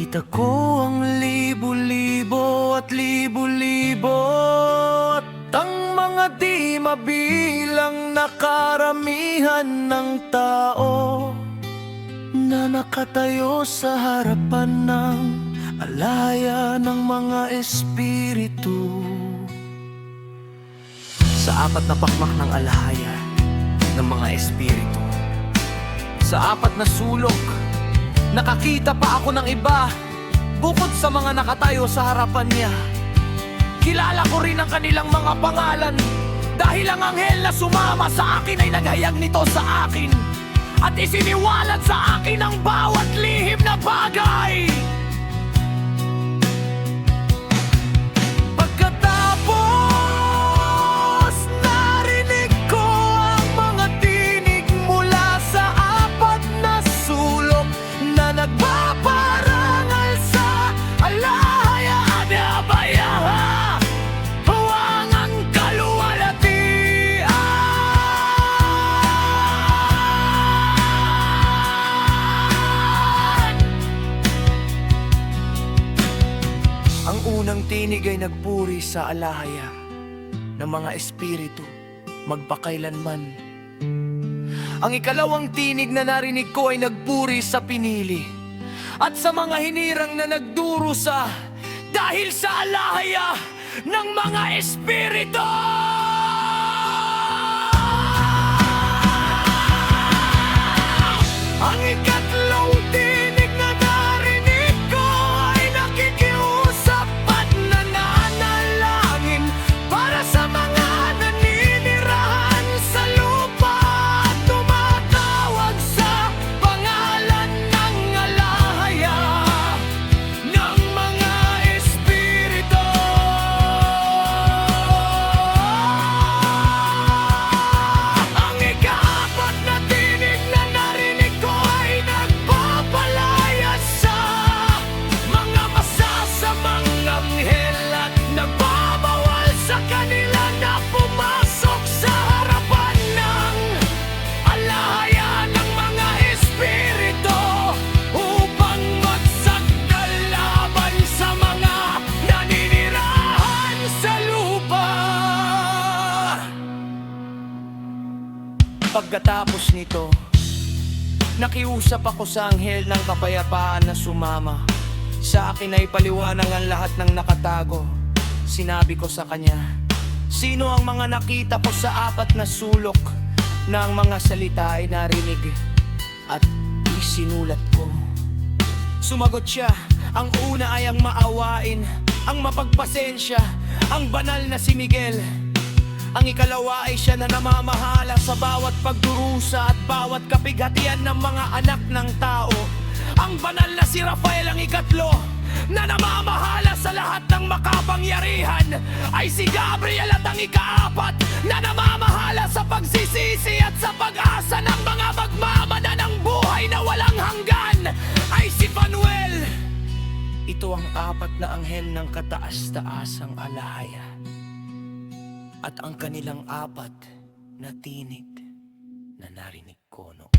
Nakita ko ang libo-libo at libo-libo at ang mga di mabilang na karamihan ng tao na nakatayo sa harapan ng alaya ng mga espiritu. Sa apat na pakmak ng alahaya ng mga espiritu, sa apat na sulok, nakakita pa ako ng iba bukod sa mga nakatayo sa harapan niya. Kilala ko rin ang kanilang mga pangalan dahil ang anghel na sumama sa akin ay naghayag nito sa akin at isiniwalat sa akin ang bawat lihim na bagay. Pagkatapos narinig ko ang mga tinig mula sa apat na sulok na nagpaparangal sa alahaya at abayaha, huwangang kaluwalhatian. Ang unang tinig ay nagpuri sa alahaya ng mga espiritu magpakailanman. Ang ikalawang tinig na narinig ko ay nagpuri sa pinili at sa mga hinirang na nagdurusa dahil sa alahaya ng mga espiritu. Ang ikatlong tinig na narinig ko ay nakikiusap at nananalangin para sa mga naninirahan sa lupa at tumatawag sa pangalan ng alahaya ng mga espiritu. Ang ikaapat na tinig na narinig ko ay nagpapalayas sa mga masasamang anghel at nagbabawal sa kanila na pumasok sa harapan ng alahaya ng mga espiritu upang magsagdalaban sa mga naninirahan sa lupa. Pagkatapos nito, nakiusap ako sa anghel ng kapayapaan na sumama. Sa akin ay paliwanag ang lahat ng nakatago. Sinabi ko sa kanya, sino ang mga nakita ko sa apat na sulok na ang mga salita ay narinig at isinulat ko? Sumagot siya, ang una ay ang maawain, ang mapagpasensya, ang banal na si Miguel. Ang ikalawa ay siya na namamahala sa bawat pagdurusa at bawat kapighatian ng mga anak ng tao. Ang banal na si Rafael ang ikatlo, na namamahala sa lahat ng makapangyarihan ay si Gabriel. At ang ikaapat, na namamahala sa pagsisisi at sa pag-asa ng mga magmamana ng buhay na walang hanggan ay si Manuel. Ito ang apat na anghel ng kataas-taasang alahaya at ang kanilang apat na tinig na narinig ko noon.